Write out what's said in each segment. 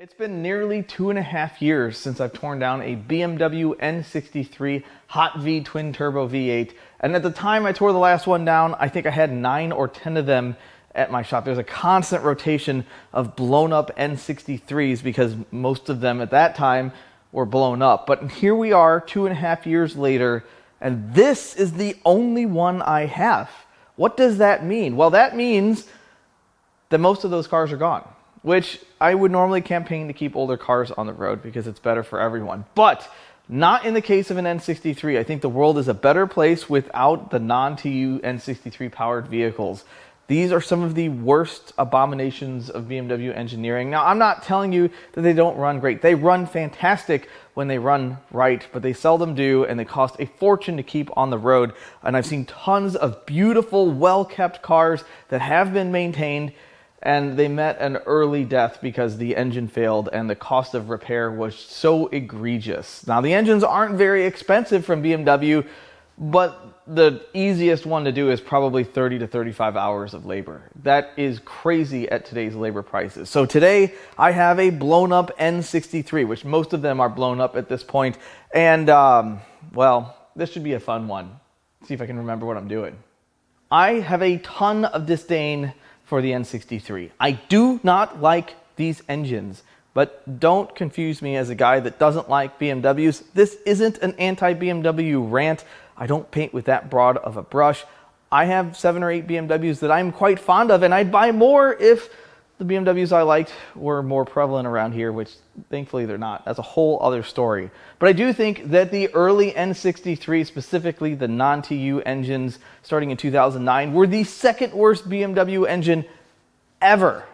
It's been nearly 2.5 years since I've torn down a BMW N63 Hot V twin turbo V8, and at the time I tore the last one down, I think I had 9 or 10 of them at my shop. There's a constant rotation of blown up N63s because most of them at that time were blown up. But here we are 2.5 years later, and this is the only one I have. What does that mean? Well, that means that most of those cars are gone, which I would normally campaign to keep older cars on the road because it's better for everyone. But not in the case of an N63. I think the world is a better place without the non-TU N63 powered vehicles. These are some of the worst abominations of BMW engineering. Now, I'm not telling you that they don't run great. They run fantastic when they run right, but they seldom do, and they cost a fortune to keep on the road. And I've seen tons of beautiful, well-kept cars that have been maintained, and they met an early death because the engine failed and the cost of repair was so egregious. Now, the engines aren't very expensive from BMW, but the easiest one to do is probably 30 to 35 hours of labor. That is crazy at today's labor prices. So today I have a blown up N63, which most of them are blown up at this point. And well, this should be a fun one. See if I can remember what I'm doing. I have a ton of disdain for the N63. I do not like these engines, but don't confuse me as a guy that doesn't like BMWs. This isn't an anti-BMW rant. I don't paint with that broad of a brush. I have 7 or 8 BMWs that I'm quite fond of, and I'd buy more if the BMWs I liked were more prevalent around here, which thankfully they're not. That's a whole other story. But I do think that the early N63, specifically the non-TU engines starting in 2009, were the second worst BMW engine ever.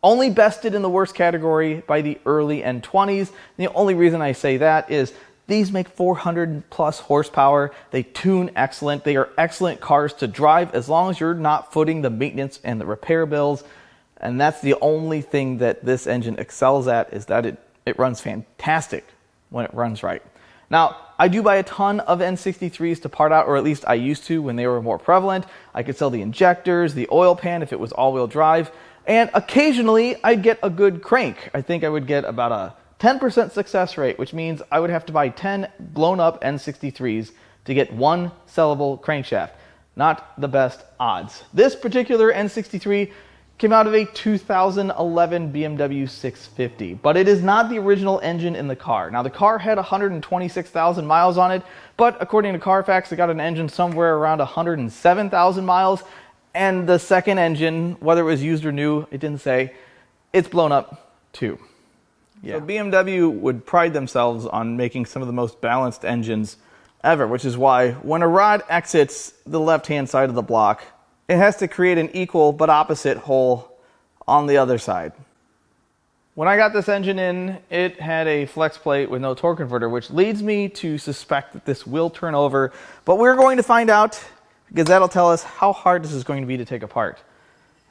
Only bested in the worst category by the early N20s. And the only reason I say that is these make 400 plus horsepower. They tune excellent. They are excellent cars to drive as long as you're not footing the maintenance and the repair bills. And that's the only thing that this engine excels at, is that it runs fantastic when it runs right. Now, I do buy a ton of N63s to part out, or at least I used to when they were more prevalent. I could sell the injectors, the oil pan if it was all-wheel drive, and occasionally I'd get a good crank. I think I would get about a 10% success rate, which means I would have to buy 10 blown up N63s to get one sellable crankshaft. Not the best odds. This particular N63 came out of a 2011 BMW 650, but it is not the original engine in the car. Now, the car had 126,000 miles on it, but according to Carfax, it got an engine somewhere around 107,000 miles, and the second engine, whether it was used or new, it didn't say, it's blown up too. Yeah. So BMW would pride themselves on making some of the most balanced engines ever, which is why when a rod exits the left-hand side of the block, it has to create an equal but opposite hole on the other side. When I got this engine in, it had a flex plate with no torque converter, which leads me to suspect that this will turn over, but we're going to find out because that'll tell us how hard this is going to be to take apart.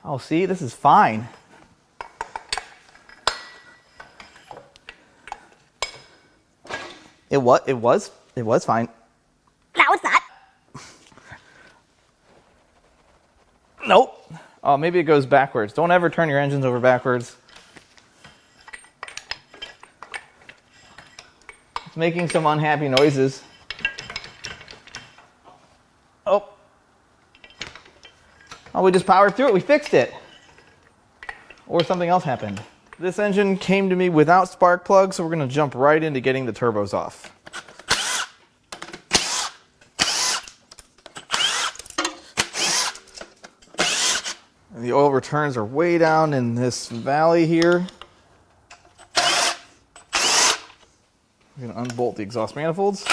Oh, see, this is fine. It was fine. Now it's not. Nope. Oh, maybe it goes backwards. Don't ever turn your engines over backwards. It's making some unhappy noises. Oh. Oh, we just powered through it. We fixed it. Or something else happened. This engine came to me without spark plugs, so we're going to jump right into getting the turbos off. And the oil returns are way down in this valley here. I'm going to unbolt the exhaust manifolds.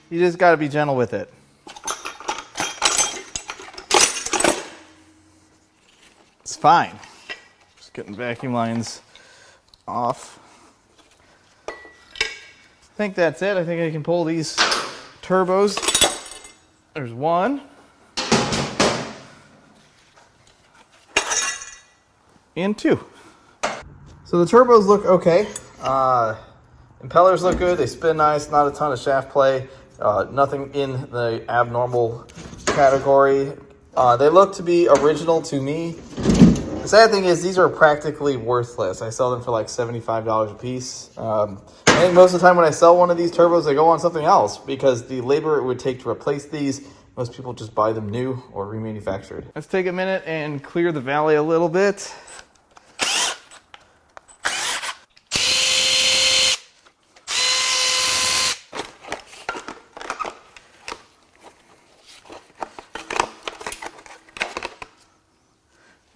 You just got to be gentle with it. It's fine. Just getting vacuum lines off. I think that's it. I think I can pull these turbos. There's one. and 2. So the turbos look okay. Impellers look good. They spin nice. Not a ton of shaft play. Nothing in the abnormal category. They look to be original to me. The sad thing is these are practically worthless. I sell them for like $75 a piece. I think most of the time when I sell one of these turbos, they go on something else because the labor it would take to replace these, most people just buy them new or remanufactured. Let's take a minute and clear the valley a little bit.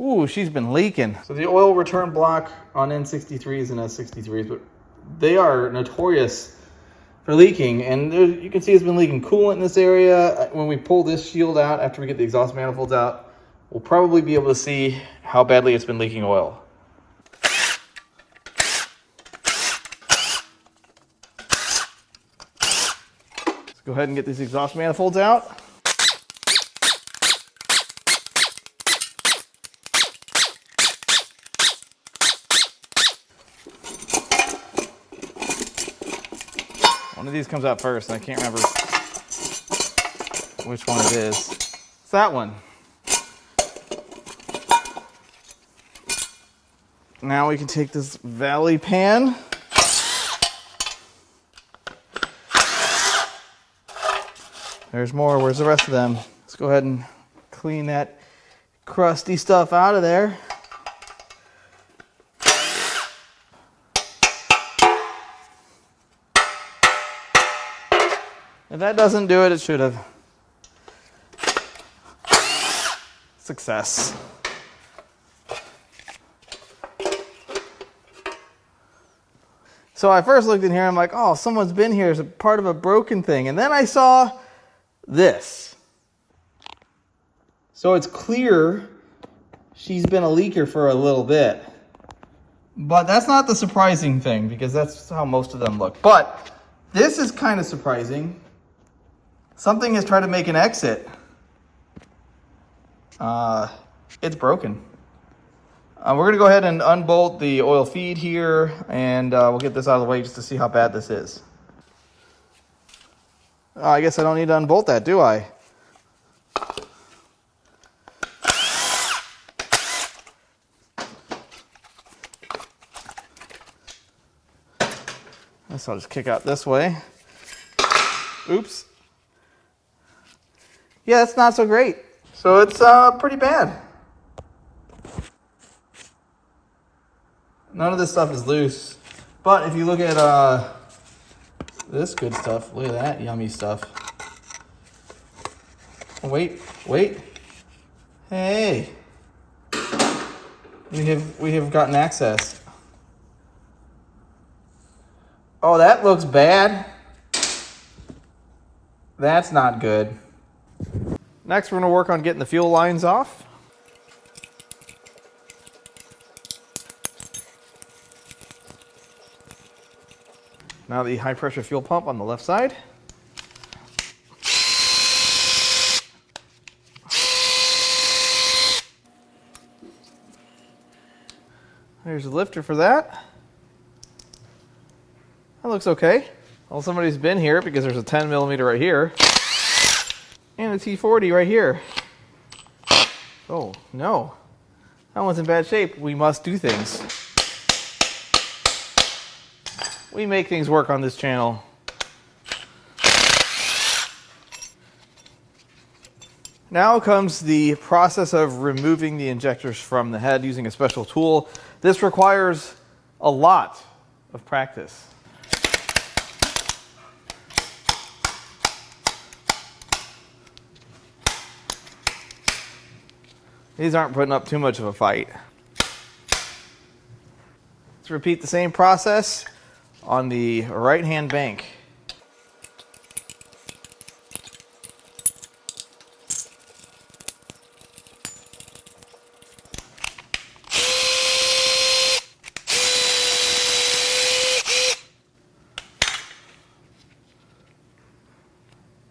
Ooh, she's been leaking. So the oil return block on N63s and S63s, but they are notorious for leaking. And there, you can see it's been leaking coolant in this area. When we pull this shield out, after we get the exhaust manifolds out, we'll probably be able to see how badly it's been leaking oil. Let's go ahead and get these exhaust manifolds out. One of these comes out first, and I can't remember which one it is. It's that one. Now we can take this valley pan. There's more. Where's the rest of them? Let's go ahead and clean that crusty stuff out of there. If that doesn't do it, it should have. Success. So I first looked in here, I'm like, oh, someone's been here as a part of a broken thing. And then I saw this. So it's clear she's been a leaker for a little bit. But that's not the surprising thing, because that's how most of them look. But this is kind of surprising. Something has tried to make an exit. It's broken. We're going to go ahead and unbolt the oil feed here, and we'll get this out of the way just to see how bad this is. I guess I don't need to unbolt that, do I? I guess I'll just kick out this way. Oops. Yeah, that's not so great. So it's pretty bad. None of this stuff is loose. But if you look at this good stuff, look at that yummy stuff. Oh, wait. Hey. We have gotten access. Oh, that looks bad. That's not good. Next, we're going to work on getting the fuel lines off. Now the high pressure fuel pump on the left side. There's a lifter for that. That looks okay. Well, somebody's been here because there's a 10mm right here. And a T40 right here. Oh, no. That one's in bad shape. We must do things. We make things work on this channel. Now comes the process of removing the injectors from the head using a special tool. This requires a lot of practice. These aren't putting up too much of a fight. Let's repeat the same process on the right-hand bank.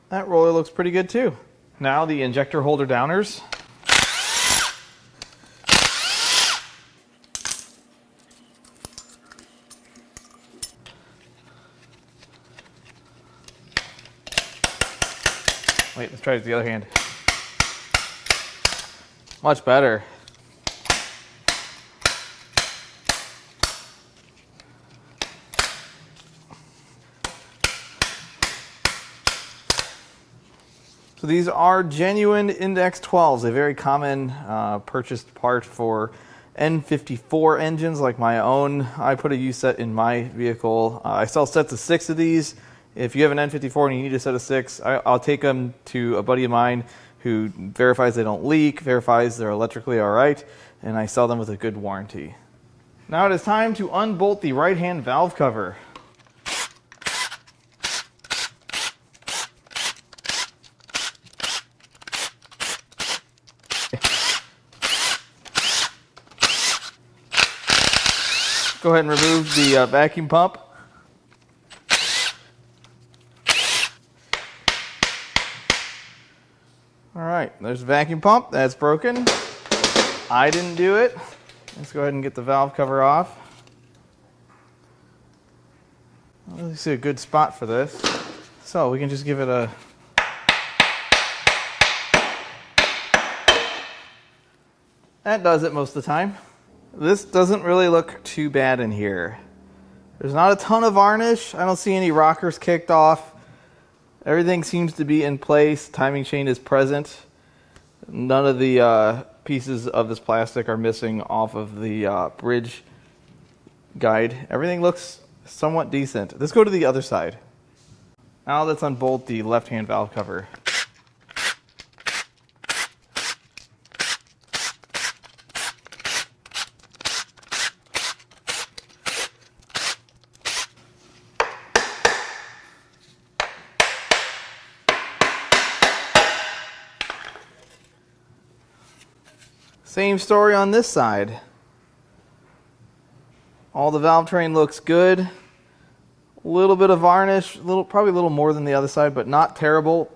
That roller looks pretty good too. Now the injector holder downers. Wait, let's try it with the other hand. Much better. So these are genuine Index 12s, a very common purchased part for N54 engines like my own. I put a U set in my vehicle. I sell sets of 6 of these. If you have an N54 and you need a set of 6, I'll take them to a buddy of mine who verifies they don't leak, verifies they're electrically all right, and I sell them with a good warranty. Now it is time to unbolt the right-hand valve cover. Go ahead and remove the vacuum pump. All right, there's the vacuum pump. That's broken. I didn't do it. Let's go ahead and get the valve cover off. I don't really see a good spot for this. So we can just give it a... That does it most of the time. This doesn't really look too bad in here. There's not a ton of varnish. I don't see any rockers kicked off. Everything seems to be in place. Timing chain is present. None of the pieces of this plastic are missing off of the bridge guide. Everything looks somewhat decent. Let's go to the other side. Now let's unbolt the left-hand valve cover. Same story on this side. All the valve train looks good. A little bit of varnish, probably a little more than the other side, but not terrible.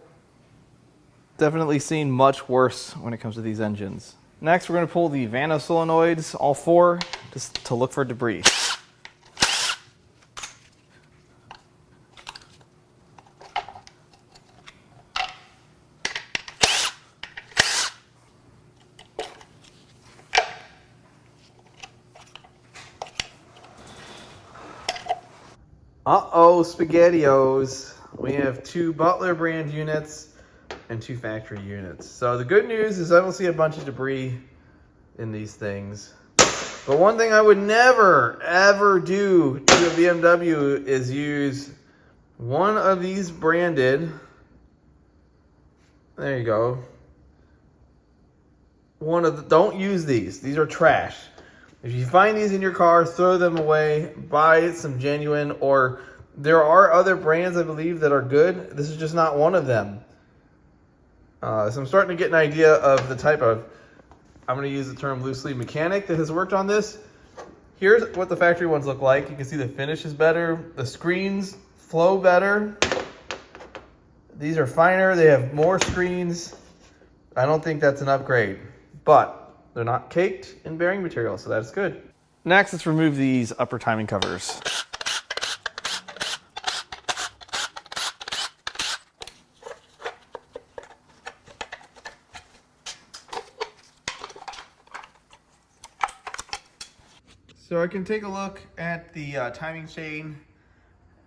Definitely seen much worse when it comes to these engines. Next, we're going to pull the Vanos solenoids, all 4, just to look for debris. Uh-oh, SpaghettiOs. We have 2 Butler brand units and 2 factory units. So the good news is I don't see a bunch of debris in these things. But one thing I would never, ever do to a BMW is use one of these branded, there you go. Don't use these. These are trash. If you find these in your car, throw them away, buy some genuine, or there are other brands, I believe, that are good. This is just not one of them. So I'm starting to get an idea of the type of, I'm going to use the term loosely, mechanic that has worked on this. Here's what the factory ones look like. You can see the finish is better. The screens flow better. These are finer. They have more screens. I don't think that's an upgrade, but they're not caked in bearing material, so that's good. Next, let's remove these upper timing covers. So I can take a look at the timing chain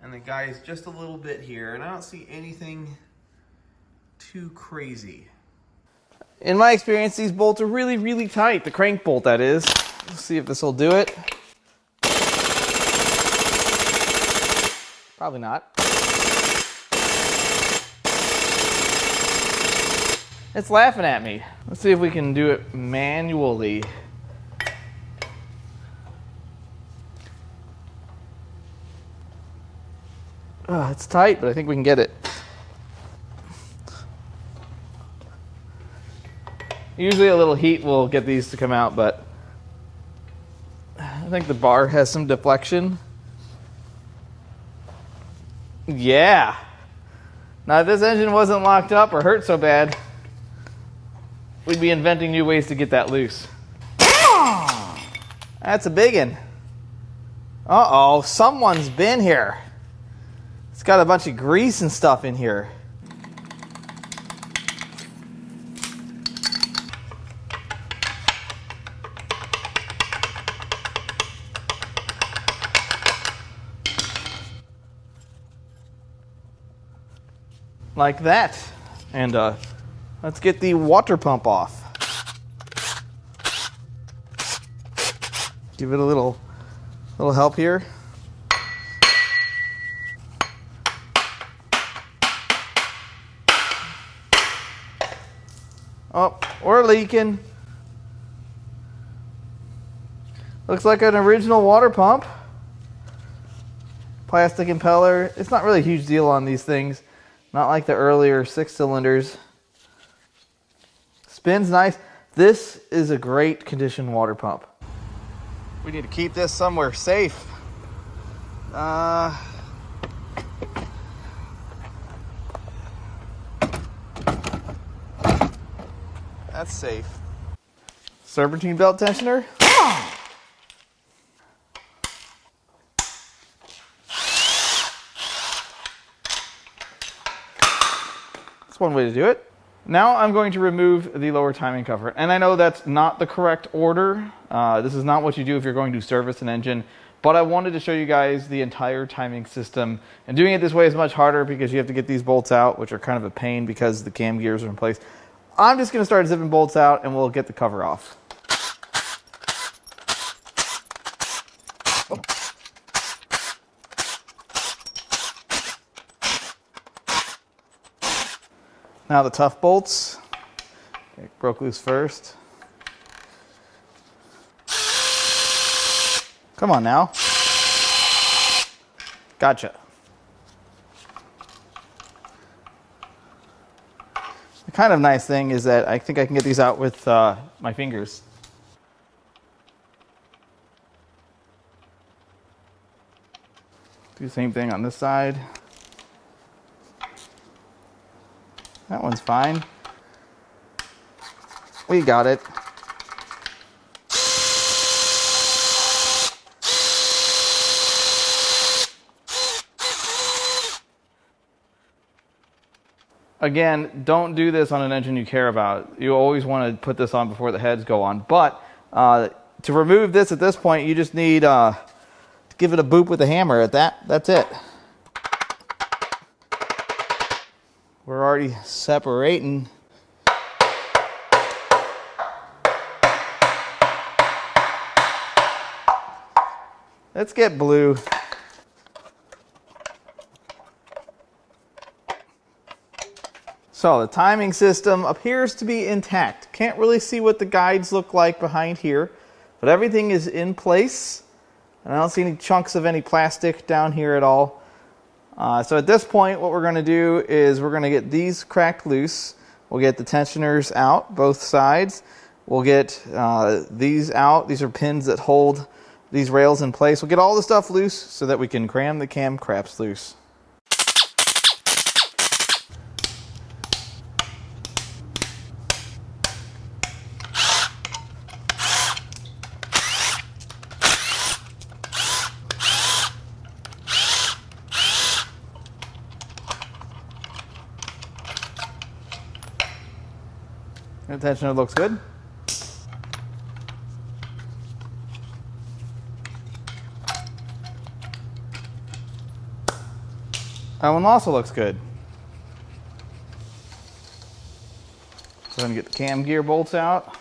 and the guys just a little bit here, and I don't see anything too crazy. In my experience, these bolts are really, really tight. The crank bolt, that is. Let's see if this will do it. Probably not. It's laughing at me. Let's see if we can do it manually. It's tight, but I think we can get it. Usually a little heat will get these to come out, but I think the bar has some deflection. Yeah. Now, if this engine wasn't locked up or hurt so bad, we'd be inventing new ways to get that loose. That's a big one. Uh-oh, someone's been here. It's got a bunch of grease and stuff in here. like that. And let's get the water pump off. Give it a little help here. Oh, we're leaking. Looks like an original water pump. Plastic impeller. It's not really a huge deal on these things. Not like the earlier 6 cylinders. Spins nice. This is a great condition water pump. We need to keep this somewhere safe. That's safe. Serpentine belt tensioner. That's one way to do it. Now I'm going to remove the lower timing cover. And I know that's not the correct order. This is not what you do if you're going to service an engine. But I wanted to show you guys the entire timing system. And doing it this way is much harder because you have to get these bolts out, which are kind of a pain because the cam gears are in place. I'm just going to start zipping bolts out and we'll get the cover off. Now the tough bolts. Okay, broke loose first. Come on now. Gotcha. The kind of nice thing is that I think I can get these out with my fingers. Do the same thing on this side. That one's fine. We got it. Again, don't do this on an engine you care about. You always want to put this on before the heads go on. But to remove this at this point, you just need to give it a boop with a hammer at that. That's it. We're already separating. Let's get blue. So the timing system appears to be intact. Can't really see what the guides look like behind here, but everything is in place. And I don't see any chunks of any plastic down here at all. So at this point, what we're going to do is we're going to get these cracked loose. We'll get the tensioners out, both sides. We'll get these out. These are pins that hold these rails in place. We'll get all the stuff loose so that we can cram the cam craps loose. The tensioner looks good. That one also looks good. So I'm going to get the cam gear bolts out.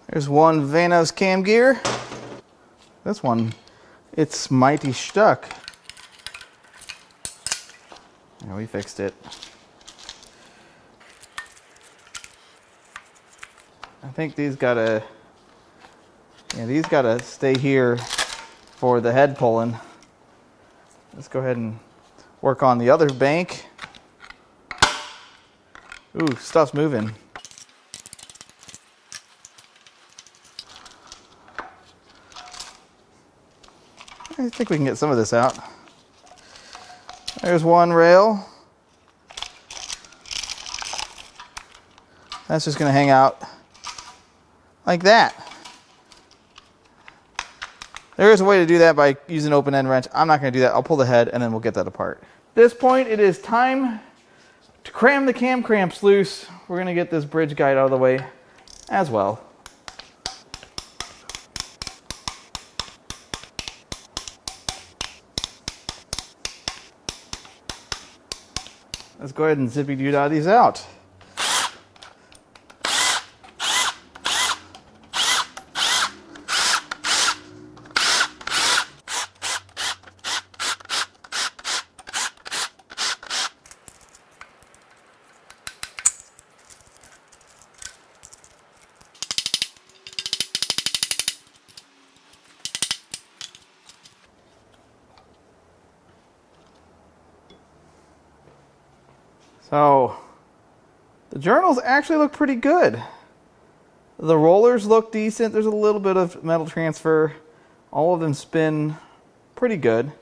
There's one Vanos cam gear. This one, it's mighty stuck. Yeah, we fixed it. I think these gotta stay here for the head pulling. Let's go ahead and work on the other bank. Ooh, stuff's moving. I think we can get some of this out. There's one rail. That's just going to hang out like that. There is a way to do that by using an open end wrench. I'm not going to do that. I'll pull the head and then we'll get that apart. At this point, it is time to cram the cam cramps loose. We're going to get this bridge guide out of the way as well. go ahead and zippy-doo-dah these out. So the journals actually look pretty good. The rollers look decent. There's a little bit of metal transfer. All of them spin pretty good.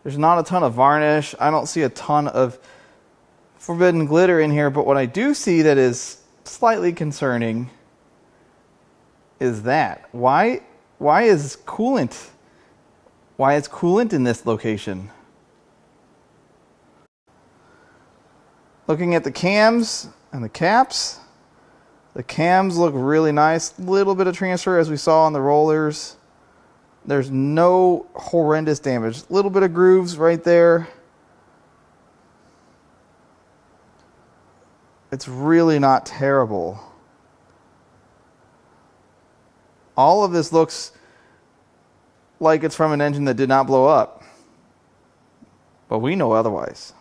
There's not a ton of varnish. I don't see a ton of forbidden glitter in here, but what I do see that is slightly concerning is that. Why is coolant in this location? Looking at the cams and the caps, the cams look really nice. Little bit of transfer as we saw on the rollers. There's no horrendous damage. Little bit of grooves right there. It's really not terrible. All of this looks like it's from an engine that did not blow up. But we know otherwise.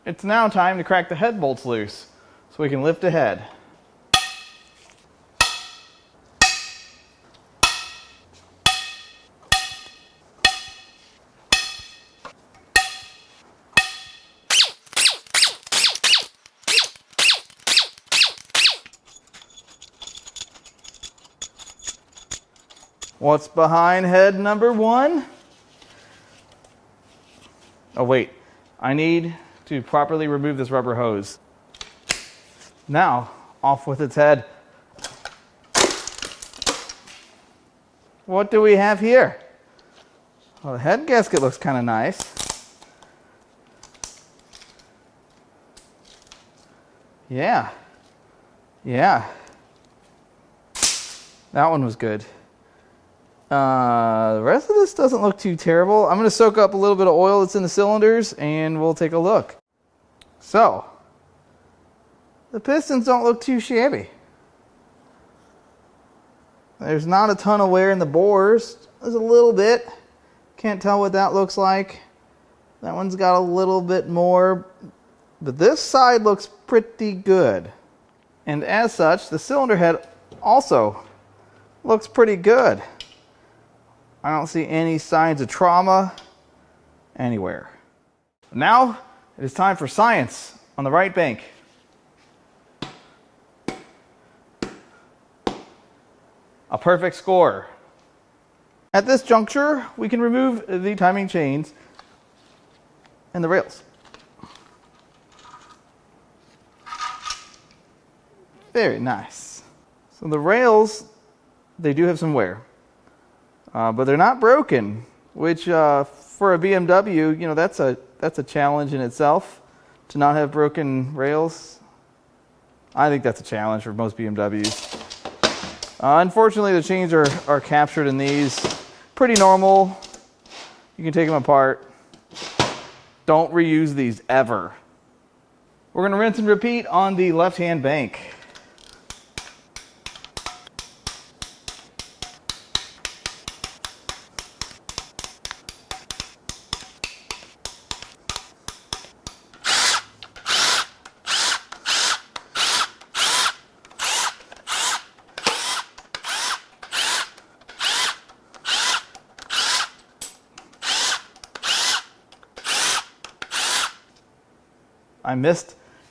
It's now time to crack the head bolts loose so we can lift ahead. What's behind head number 1? Oh wait, I need to properly remove this rubber hose. Now, off with its head. What do we have here? Well, the head gasket looks kind of nice. Yeah. That one was good. The rest of this doesn't look too terrible. I'm going to soak up a little bit of oil that's in the cylinders and we'll take a look. So, the pistons don't look too shabby. There's not a ton of wear in the bores. There's a little bit. Can't tell what that looks like. That one's got a little bit more. But this side looks pretty good. And as such, the cylinder head also looks pretty good. I don't see any signs of trauma anywhere. Now, it is time for science on the right bank. A perfect score. At this juncture, we can remove the timing chains and the rails. Very nice. So the rails, they do have some wear. But they're not broken, which for a BMW, you know, that's a challenge in itself to not have broken rails. I think that's a challenge for most BMWs. Unfortunately, the chains are captured in these. Pretty normal. You can take them apart. Don't reuse these ever. We're going to rinse and repeat on the left-hand bank.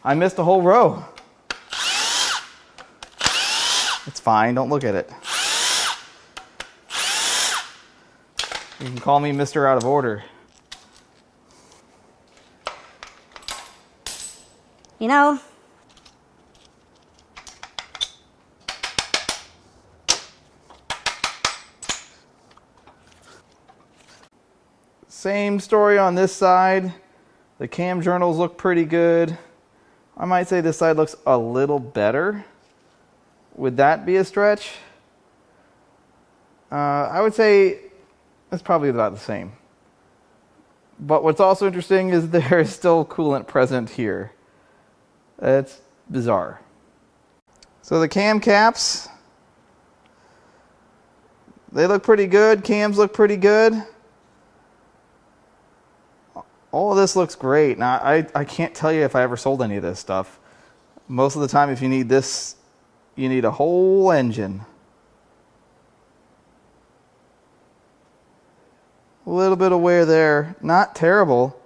I missed a whole row. It's fine, don't look at it. You can call me Mr. Out of Order. You know, same story on this side. The cam journals look pretty good. I might say this side looks a little better. Would that be a stretch? I would say it's probably about the same. But what's also interesting is there is still coolant present here. It's bizarre. So the cam caps, they look pretty good. Cams look pretty good. All of this looks great. Now, I can't tell you if I ever sold any of this stuff. Most of the time, if you need this, you need a whole engine. A little bit of wear there. Not terrible.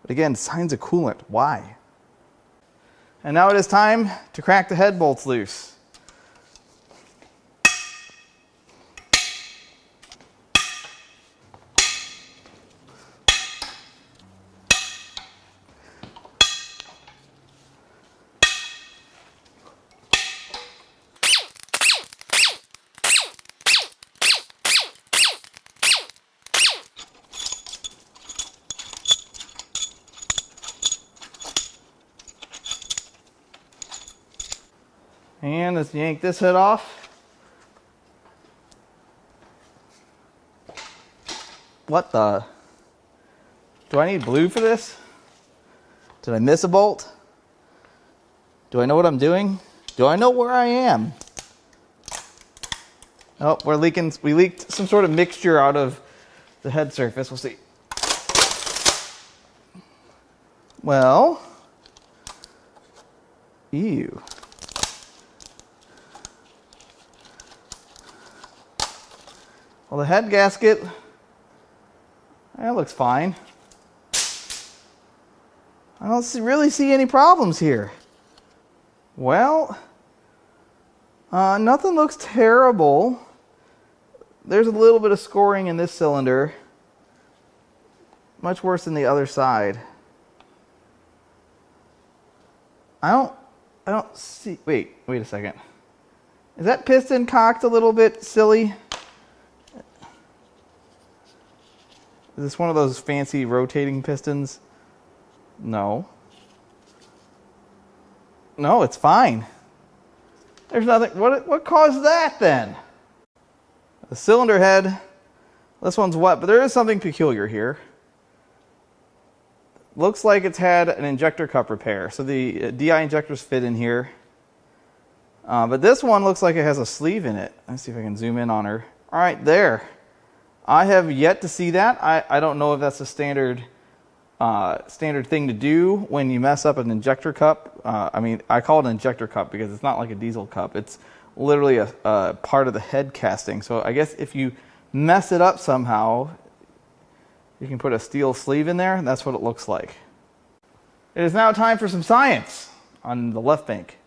But again, signs of coolant. Why? And now it is time to crack the head bolts loose. And let's yank this head off. What the? Do I need blue for this? Did I miss a bolt? Do I know what I'm doing? Do I know where I am? Oh, we leaked some sort of mixture out of the head surface. We'll see. Well, ew. Well, the head gasket, that looks fine. I don't really see any problems here. Well, nothing looks terrible. There's a little bit of scoring in this cylinder. Much worse than the other side. I don't see, wait a second. Is that piston cocked a little bit silly? Is this one of those fancy rotating pistons? No. No, it's fine. There's nothing. What caused that then? The cylinder head. This one's wet, but there is something peculiar here. Looks like it's had an injector cup repair. So the DI injectors fit in here. But this one looks like it has a sleeve in it. Let's see if I can zoom in on her. All right, there. I have yet to see that. I don't know if that's a standard thing to do when you mess up an injector cup. I mean, I call it an injector cup because it's not like a diesel cup. It's literally a part of the head casting. So I guess if you mess it up somehow, you can put a steel sleeve in there, and that's what it looks like. It is now time for some science on the left bank.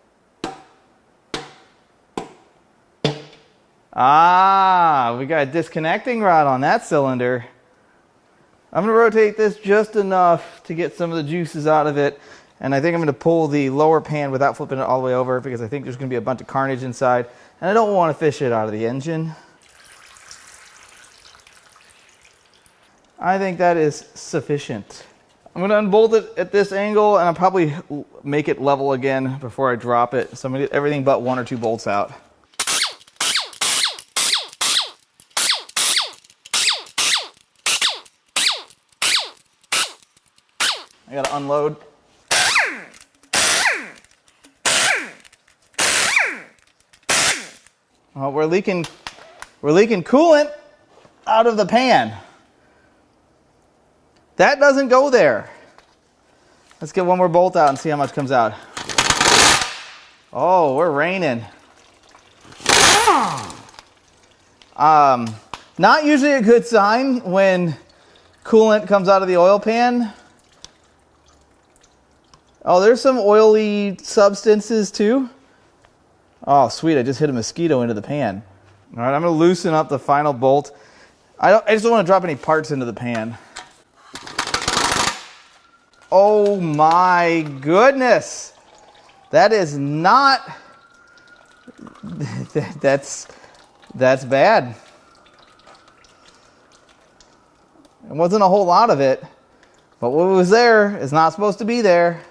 Ah, we got a disconnecting rod on that cylinder. I'm going to rotate this just enough to get some of the juices out of it. And I think I'm going to pull the lower pan without flipping it all the way over because I think there's going to be a bunch of carnage inside. And I don't want to fish it out of the engine. I think that is sufficient. I'm going to unbolt it at this angle and I'll probably make it level again before I drop it. So I'm going to get everything but 1 or 2 bolts out. I gotta unload. Oh, we're leaking coolant out of the pan. That doesn't go there. Let's get one more bolt out and see how much comes out. Oh, we're raining. Not usually a good sign when coolant comes out of the oil pan. Oh, there's some oily substances too. Oh, sweet, I just hit a mosquito into the pan. All right, I'm gonna loosen up the final bolt. I just don't want to drop any parts into the pan. Oh my goodness. That is not, that's bad. It wasn't a whole lot of it, but what was there is not supposed to be there.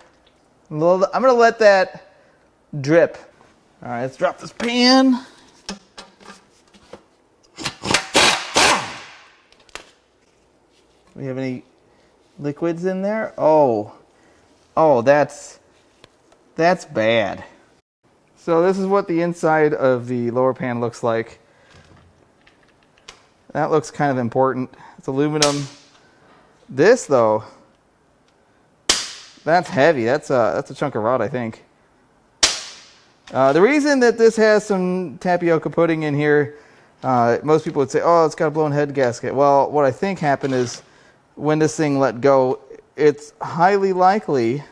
I'm going to let that drip. All right, let's drop this pan. We have any liquids in there. Oh, that's bad. So this is what the inside of the lower pan looks like. That looks kind of important. It's aluminum. This though, that's heavy. That's a chunk of rod, I think. The reason that this has some tapioca pudding in here, most people would say, oh, it's got a blown head gasket. Well, what I think happened is when this thing let go, it's highly likely,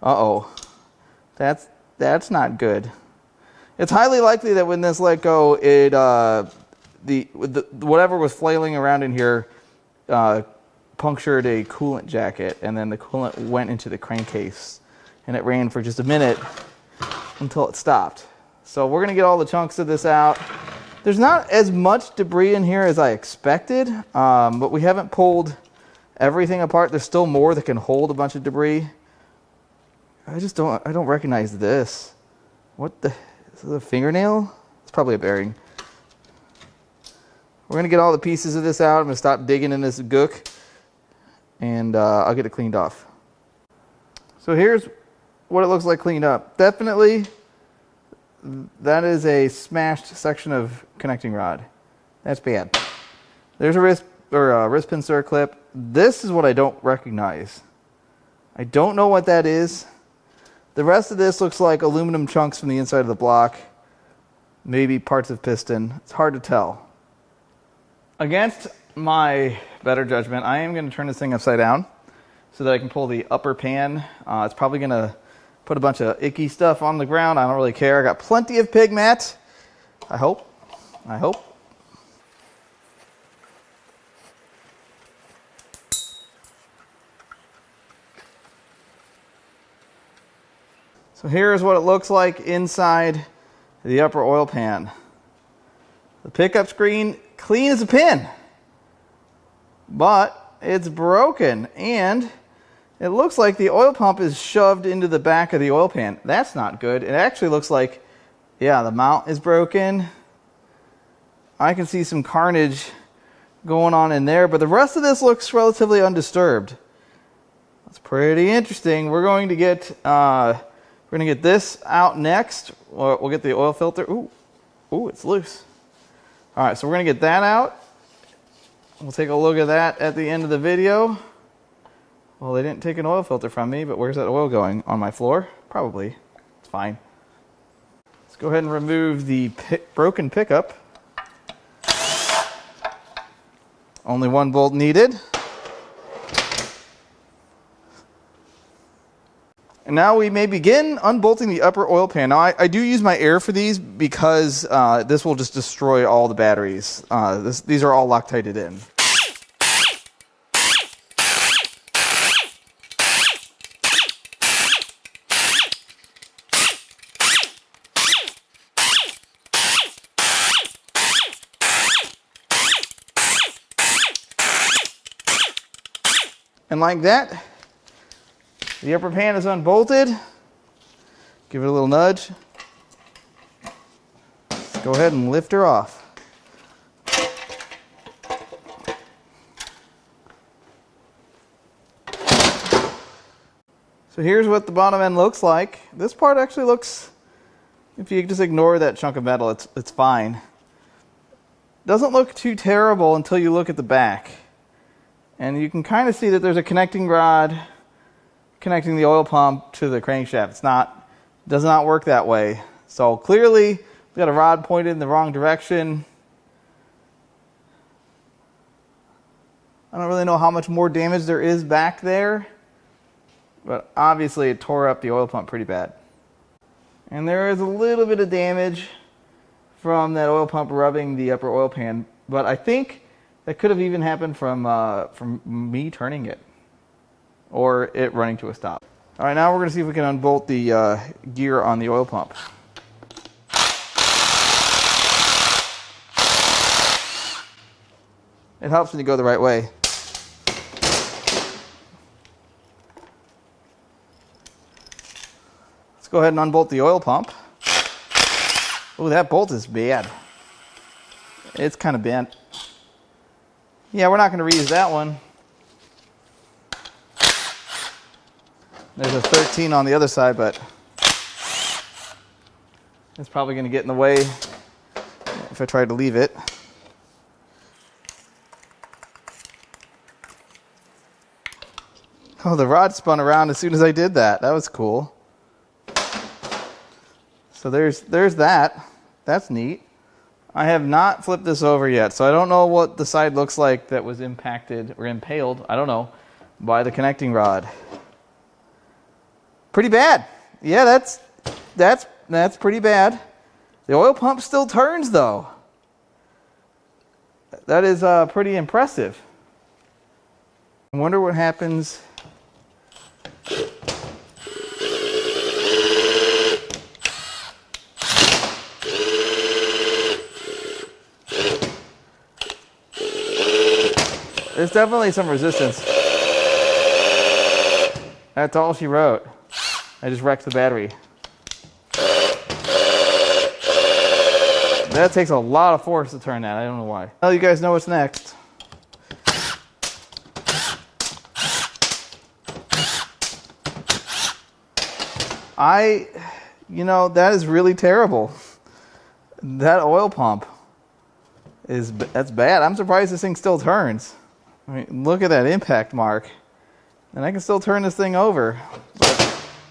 that's not good. It's highly likely that when this let go, it whatever was flailing around in here punctured a coolant jacket, and then the coolant went into the crankcase, and it ran for just a minute until it stopped. So we're going to get all the chunks of this out. There's not as much debris in here as I expected, but we haven't pulled everything apart. There's still more that can hold a bunch of debris. I don't recognize this. What the, is this a fingernail? It's probably a bearing. We're going to get all the pieces of this out. I'm going to stop digging in this gook, and I'll get it cleaned off. So here's what it looks like cleaned up. Definitely, that is a smashed section of connecting rod. That's bad. There's a wrist pin circlip. This is what I don't recognize. I don't know what that is. The rest of this looks like aluminum chunks from the inside of the block. Maybe parts of piston. It's hard to tell. Against my better judgment, I am going to turn this thing upside down so that I can pull the upper pan. It's probably going to put a bunch of icky stuff on the ground. I don't really care. I got plenty of pig mat. I hope. So here's what it looks like inside the upper oil pan. The pickup screen, clean as a pin, but it's broken, and it looks like the oil pump is shoved into the back of the oil pan. That's not good. It actually looks like, yeah, the mount is broken. I can see some carnage going on in there, but the rest of this looks relatively undisturbed. That's pretty interesting. We're going to get this out next. We'll get the oil filter. Ooh, it's loose. All right, so we're going to get that out. We'll take a look at that at the end of the video. Well, they didn't take an oil filter from me, but where's that oil going? On my floor? Probably. It's fine. Let's go ahead and remove the broken pickup. Only one bolt needed. And now we may begin unbolting the upper oil pan. Now I do use my air for these because this will just destroy all the batteries. These are all Loctited in. And like that, the upper pan is unbolted. Give it a little nudge. Let's go ahead and lift her off. So here's what the bottom end looks like. This part actually looks, if you just ignore that chunk of metal, it's fine. Doesn't look too terrible until you look at the back. And you can kind of see that there's a connecting rod connecting the oil pump to the crankshaft. Does not work that way. So clearly, we got a rod pointed in the wrong direction. I don't really know how much more damage there is back there, but obviously it tore up the oil pump pretty bad. And there is a little bit of damage from that oil pump rubbing the upper oil pan, but I think that could have even happened from me turning it or it running to a stop. All right, now we're going to see if we can unbolt the gear on the oil pump. It helps when you go the right way. Let's go ahead and unbolt the oil pump. Oh, that bolt is bad. It's kind of bent. Yeah, we're not going to reuse that one. There's a 13 on the other side, but it's probably going to get in the way if I try to leave it. Oh, the rod spun around as soon as I did that. That was cool. So there's that. That's neat. I have not flipped this over yet, so I don't know what the side looks like that was impacted or impaled, I don't know, by the connecting rod. Pretty bad. Yeah, that's pretty bad. The oil pump still turns though. That is pretty impressive. I wonder what happens. There's definitely some resistance. That's all she wrote. I just wrecked the battery. That takes a lot of force to turn that. I don't know why. Well, you guys know what's next. You know, that is really terrible. That oil pump that's bad. I'm surprised this thing still turns. I mean, look at that impact mark. And I can still turn this thing over. But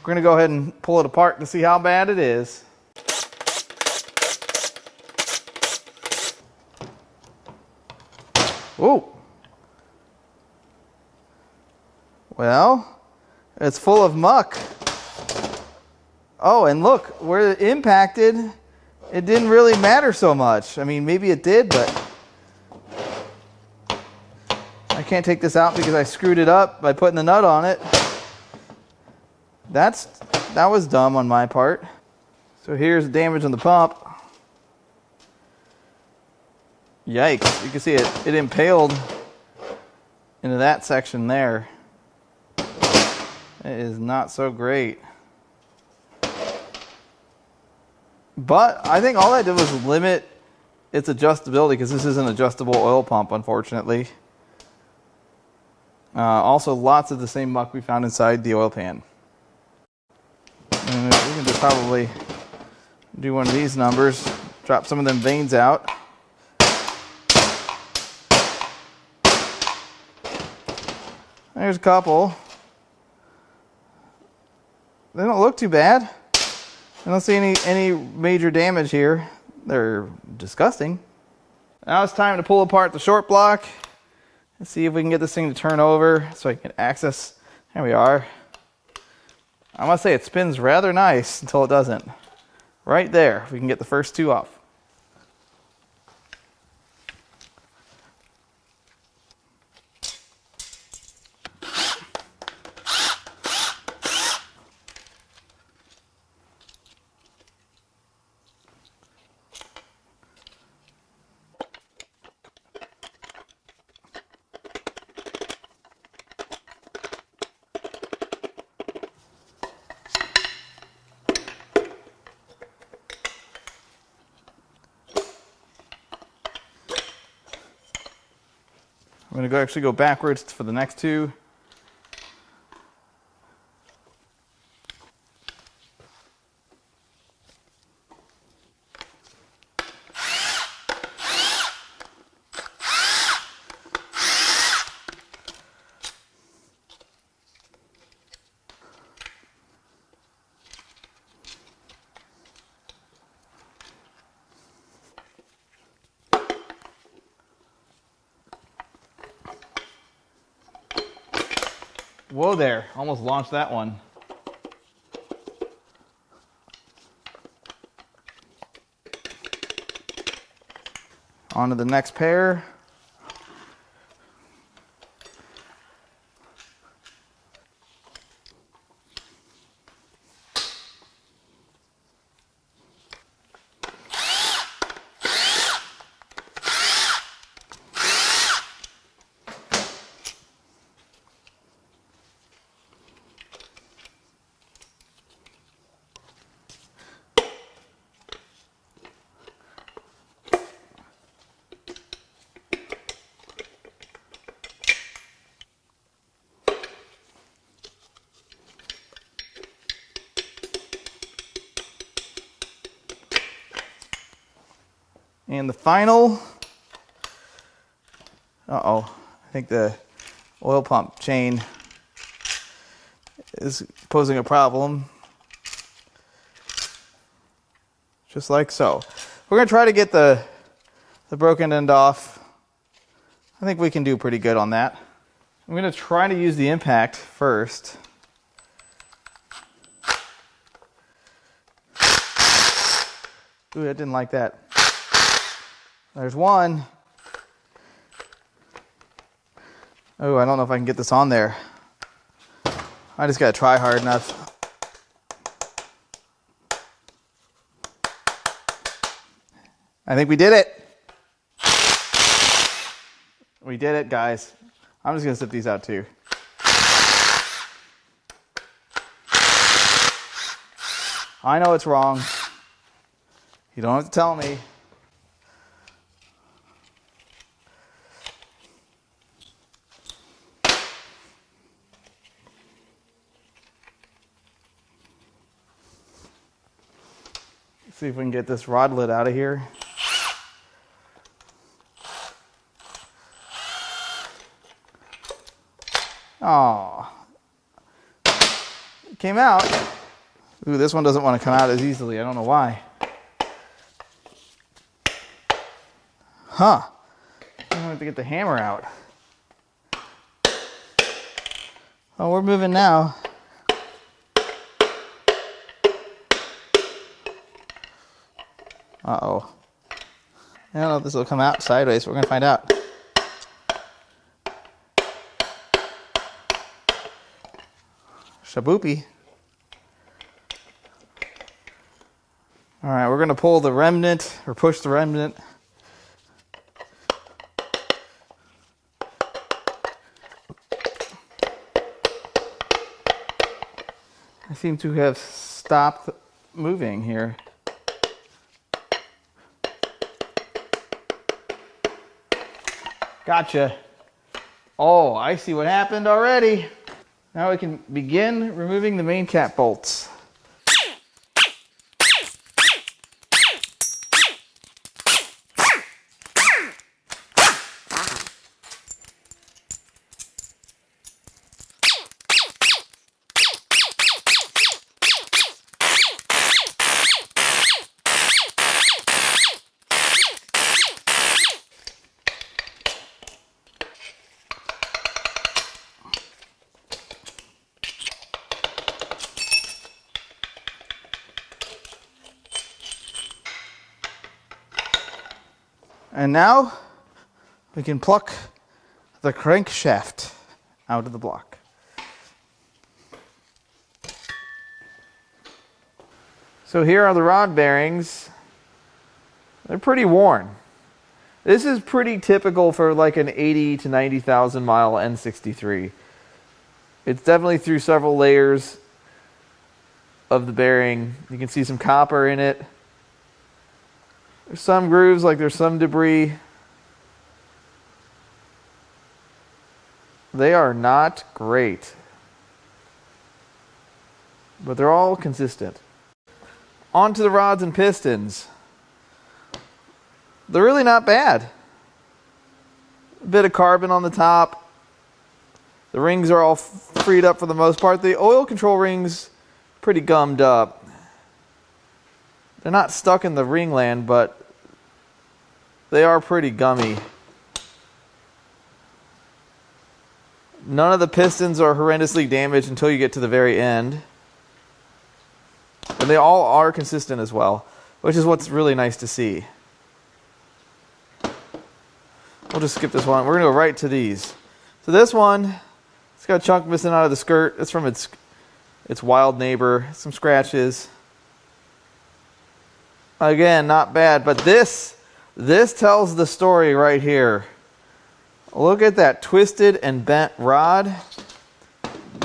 we're going to go ahead and pull it apart to see how bad it is. Ooh. Well, it's full of muck. Oh, and look, where it impacted, it didn't really matter so much. I mean, maybe it did, but I can't take this out because I screwed it up by putting the nut on it. That was dumb on my part. So here's the damage on the pump. Yikes, you can see it impaled into that section there. It is not so great. But I think all I did was limit its adjustability because this is an adjustable oil pump, unfortunately. Also, lots of the same muck we found inside the oil pan. And we can just probably do one of these numbers, drop some of them veins out. There's a couple. They don't look too bad. I don't see any major damage here. They're disgusting. Now it's time to pull apart the short block. Let's see if we can get this thing to turn over so I can access. There we are. I must say it spins rather nice until it doesn't. Right there, if we can get the first two off. I'm going to actually go backwards for the next two. Whoa there, almost launched that one. On to the next pair. And the final, I think the oil pump chain is posing a problem. Just like so. We're going to try to get the broken end off. I think we can do pretty good on that. I'm going to try to use the impact first. Ooh, I didn't like that. There's one. Oh, I don't know if I can get this on there. I just got to try hard enough. I think we did it. We did it, guys. I'm just going to zip these out too. I know it's wrong. You don't have to tell me. Let's see if we can get this rod lid out of here. Oh, it came out. Ooh, this one doesn't want to come out as easily. I don't know why. Huh. I'm going to have to get the hammer out. Oh, we're moving now. Uh-oh. I don't know if this will come out sideways, but we're going to find out. Shaboopy. All right, we're going to pull the remnant, or push the remnant. I seem to have stopped moving here. Gotcha. Oh, I see what happened already. Now we can begin removing the main cap bolts. And now we can pluck the crankshaft out of the block. So here are the rod bearings. They're pretty worn. This is pretty typical for like an 80 to 90,000 mile N63. It's definitely through several layers of the bearing. You can see some copper in it. There's some grooves, like there's some debris. They are not great, but they're all consistent. On to the rods and pistons. They're really not bad. A bit of carbon on the top. The rings are all freed up for the most part. The oil control rings, pretty gummed up. They're not stuck in the ringland, but they are pretty gummy. None of the pistons are horrendously damaged until you get to the very end. And they all are consistent as well, which is what's really nice to see. We'll just skip this one. We're going to go right to these. So this one, it's got a chunk missing out of the skirt. It's from its wild neighbor. Some scratches. Again, not bad, but this tells the story right here. Look at that twisted and bent rod.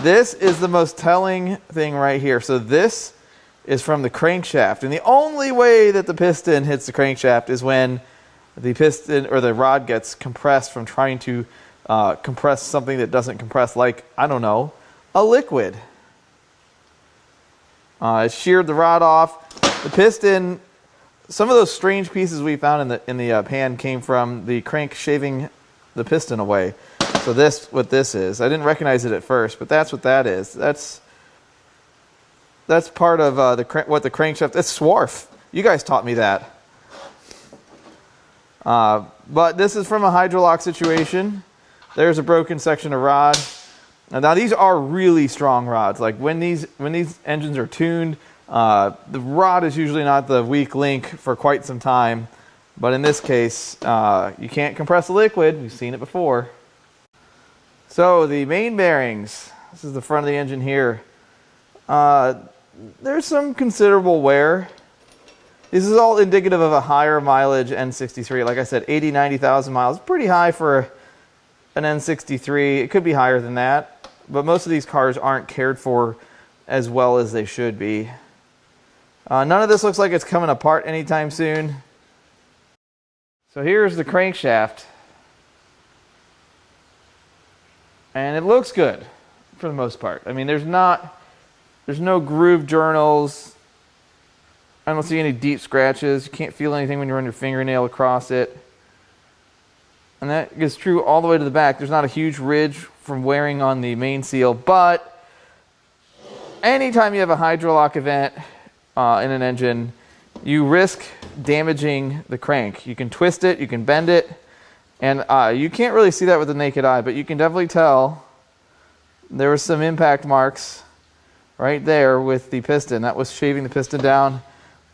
This is the most telling thing right here. So this is from the crankshaft, and the only way that the piston hits the crankshaft is when the piston or the rod gets compressed from trying to compress something that doesn't compress, like, I don't know, a liquid. It sheared the rod off. The piston some of those strange pieces we found in the pan came from the crank shaving the piston away. So what this is, I didn't recognize it at first, but that's what that is. That's part of what the crankshaft. It's swarf. You guys taught me that. But this is from a hydrolock situation. There's a broken section of rod. Now these are really strong rods. Like when these engines are tuned, the rod is usually not the weak link for quite some time. But in this case, you can't compress a liquid. We've seen it before. So the main bearings. This is the front of the engine here. There's some considerable wear. This is all indicative of a higher mileage N63. Like I said, 80, 90,000 miles. Pretty high for an N63. It could be higher than that. But most of these cars aren't cared for as well as they should be. None of this looks like it's coming apart anytime soon. So here's the crankshaft. And it looks good for the most part. I mean, there's no groove journals. I don't see any deep scratches. You can't feel anything when you run your fingernail across it. And that is true all the way to the back. There's not a huge ridge from wearing on the main seal, but anytime you have a hydrolock event in an engine, you risk damaging the crank. You can twist it, you can bend it, and you can't really see that with the naked eye, but you can definitely tell there were some impact marks right there with the piston. That was shaving the piston down.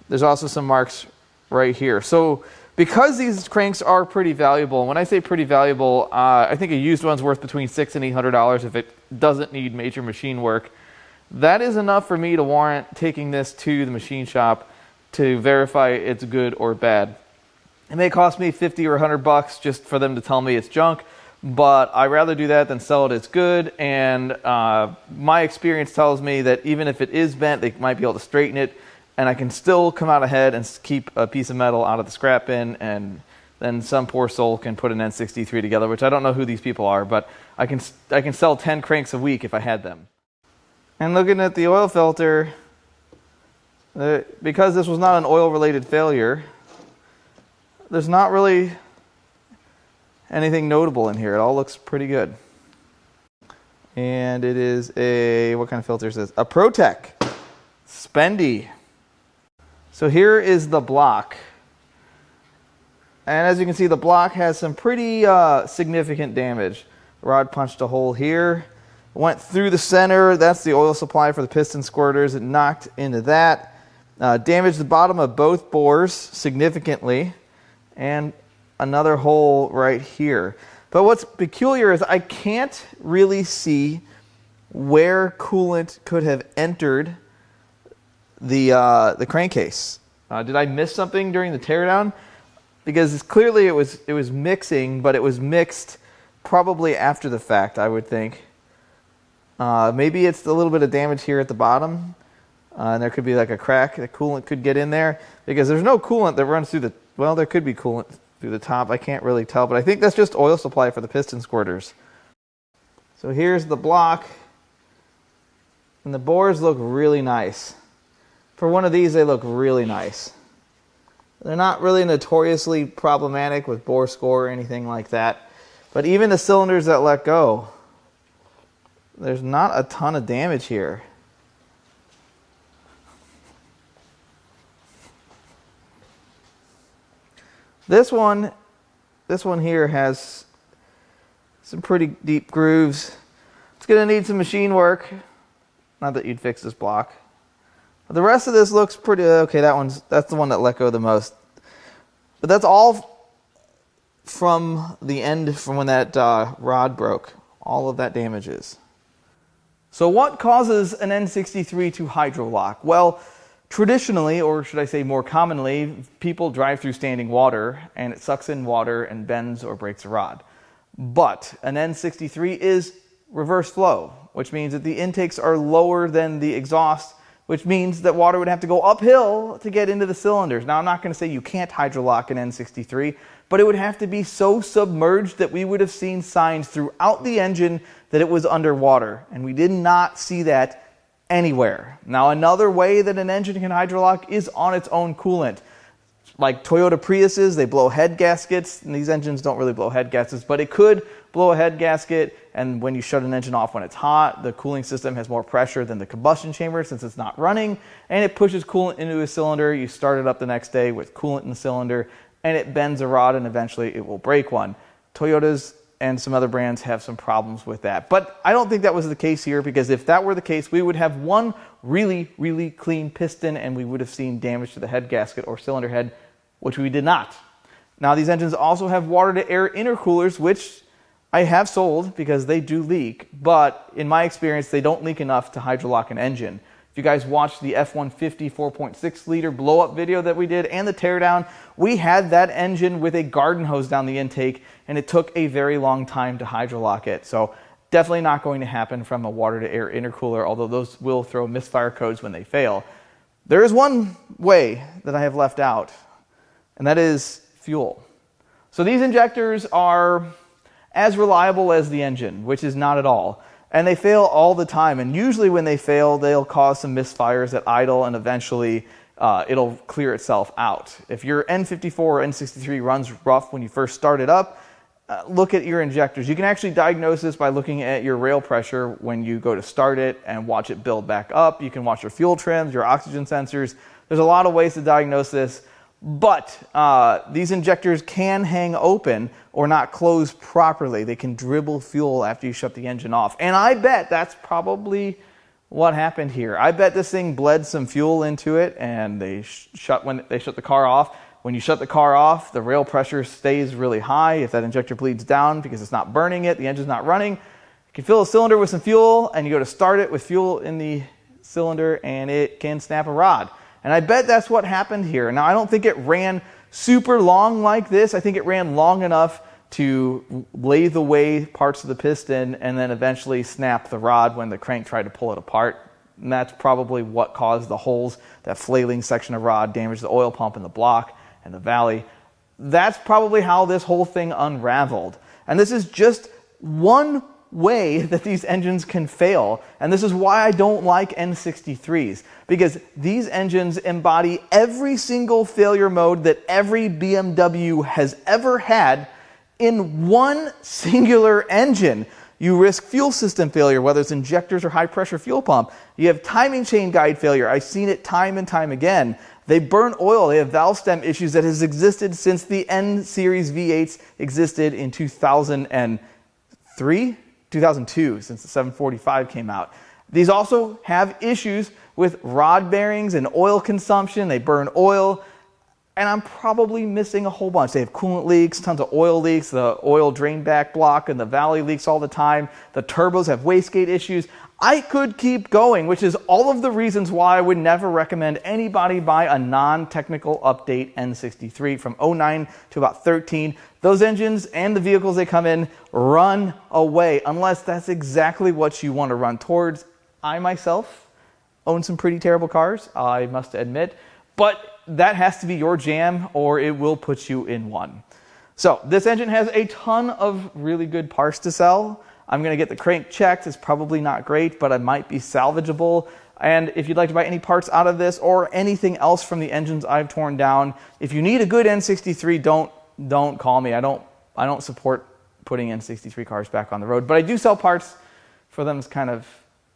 There's also some marks right here. So because these cranks are pretty valuable, and when I say pretty valuable, I think a used one's worth between $600 and $800 if it doesn't need major machine work. That is enough for me to warrant taking this to the machine shop to verify it's good or bad. It may cost me 50 or 100 bucks just for them to tell me it's junk, but I'd rather do that than sell it as good. And my experience tells me that even if it is bent, they might be able to straighten it, and I can still come out ahead and keep a piece of metal out of the scrap bin, and then some poor soul can put an N63 together, which I don't know who these people are, but I can sell 10 cranks a week if I had them. And looking at the oil filter, because this was not an oil-related failure, there's not really anything notable in here. It all looks pretty good. And it is a, what kind of filter is this? A ProTech Spendy. So here is the block. And as you can see, the block has some pretty significant damage. The rod punched a hole here, went through the center. That's the oil supply for the piston squirters. It knocked into that. Damaged the bottom of both bores significantly. And another hole right here. But what's peculiar is I can't really see where coolant could have entered the crankcase. Did I miss something during the teardown? Because clearly it was mixing, but it was mixed probably after the fact, I would think. Maybe it's a little bit of damage here at the bottom. And there could be like a crack. The coolant could get in there. Because there's no coolant that runs through the... Well, there could be coolant through the top. I can't really tell. But I think that's just oil supply for the piston squirters. So here's the block. And the bores look really nice. For one of these, they look really nice. They're not really notoriously problematic with bore score or anything like that. But even the cylinders that let go, there's not a ton of damage here. This one here has some pretty deep grooves. It's going to need some machine work. Not that you'd fix this block. But the rest of this looks pretty okay. That's the one that let go the most. But that's all from the end, from when that rod broke. All of that damages. So what causes an N63 to hydrolock? Well, traditionally, or should I say more commonly, people drive through standing water and it sucks in water and bends or breaks a rod. But an N63 is reverse flow, which means that the intakes are lower than the exhaust, which means that water would have to go uphill to get into the cylinders. Now, I'm not going to say you can't hydrolock an N63, but it would have to be so submerged that we would have seen signs throughout the engine that it was underwater, and we did not see that anywhere. Now, another way that an engine can hydrolock is on its own coolant. like Toyota Priuses, they blow head gaskets, and these engines don't really blow head gaskets, but it could blow a head gasket, and when you shut an engine off when it's hot, the cooling system has more pressure than the combustion chamber since it's not running, and it pushes coolant into a cylinder. You start it up the next day with coolant in the cylinder, and it bends a rod, and eventually it will break one. Toyotas and some other brands have some problems with that. But I don't think that was the case here, because if that were the case, we would have one really, really clean piston, and we would have seen damage to the head gasket or cylinder head, which we did not. Now, these engines also have water-to-air intercoolers, which I have sold because they do leak, but in my experience, they don't leak enough to hydrolock an engine. If you guys watched the F-150 4.6 liter blow-up video that we did and the teardown, we had that engine with a garden hose down the intake, and it took a very long time to hydrolock it. So definitely not going to happen from a water-to-air intercooler, although those will throw misfire codes when they fail. There is one way that I have left out, and that is fuel. So these injectors are as reliable as the engine, which is not at all. And they fail all the time, and usually when they fail, they'll cause some misfires at idle, and eventually it'll clear itself out. If your N54 or N63 runs rough when you first start it up, look at your injectors. You can actually diagnose this by looking at your rail pressure when you go to start it and watch it build back up. You can watch your fuel trims, your oxygen sensors. There's a lot of ways to diagnose this, but these injectors can hang open or not close properly. They can dribble fuel after you shut the engine off. And I bet that's probably what happened here. I bet this thing bled some fuel into it, and when they shut the car off. When you shut the car off, the rail pressure stays really high. If that injector bleeds down because it's not burning it, the engine's not running, you can fill a cylinder with some fuel, and you go to start it with fuel in the cylinder, and it can snap a rod. And I bet that's what happened here. Now, I don't think it ran super long like this. I think it ran long enough to lathe away parts of the piston and then eventually snap the rod when the crank tried to pull it apart. And that's probably what caused the holes, that flailing section of rod, damaged the oil pump in the block and the valley. That's probably how this whole thing unraveled. And this is just one way that these engines can fail, and this is why I don't like N63s, because these engines embody every single failure mode that every BMW has ever had in one singular engine. You risk fuel system failure, whether it's injectors or high pressure fuel pump. You have timing chain guide failure. I've seen it time and time again. They burn oil. They have valve stem issues that has existed since the N series V8s existed in 2002, since the 745 came out. These also have issues with rod bearings and oil consumption. They burn oil, and I'm probably missing a whole bunch. They have coolant leaks, tons of oil leaks, the oil drain back block and the valley leaks all the time. The turbos have wastegate issues. I could keep going, which is all of the reasons why I would never recommend anybody buy a non-technical update N63 from 09 to about 13. Those engines and the vehicles they come in run away, unless that's exactly what you want to run towards. I myself own some pretty terrible cars, I must admit, but that has to be your jam or it will put you in one. So this engine has a ton of really good parts to sell. I'm going to get the crank checked. It's probably not great, but it might be salvageable. And if you'd like to buy any parts out of this or anything else from the engines I've torn down, if you need a good N63, don't call me. I don't support putting N63 cars back on the road, but I do sell parts for them. It's kind of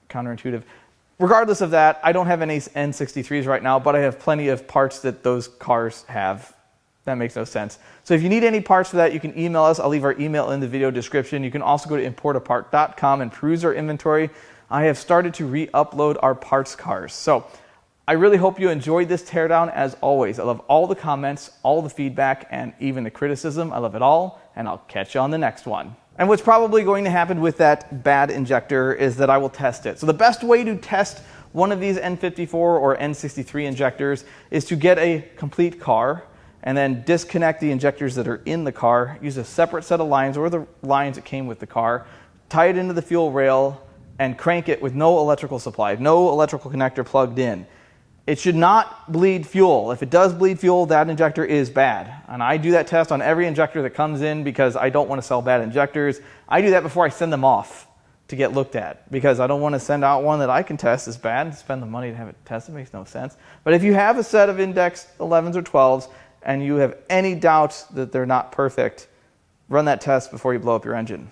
counterintuitive. Regardless of that, I don't have any N63s right now, but I have plenty of parts that those cars have. That makes no sense. So if you need any parts for that, you can email us. I'll leave our email in the video description. You can also go to importapart.com and peruse our inventory. I have started to re-upload our parts cars. So I really hope you enjoyed this teardown as always. I love all the comments, all the feedback, and even the criticism. I love it all, and I'll catch you on the next one. And what's probably going to happen with that bad injector is that I will test it. So the best way to test one of these N54 or N63 injectors is to get a complete car and then disconnect the injectors that are in the car, use a separate set of lines or the lines that came with the car, tie it into the fuel rail, and crank it with no electrical supply, no electrical connector plugged in. It should not bleed fuel. If it does bleed fuel, that injector is bad. And I do that test on every injector that comes in because I don't want to sell bad injectors. I do that before I send them off to get looked at because I don't want to send out one that I can test as bad and spend the money to have it tested. It makes no sense. But if you have a set of index 11s or 12s, and you have any doubt that they're not perfect, run that test before you blow up your engine.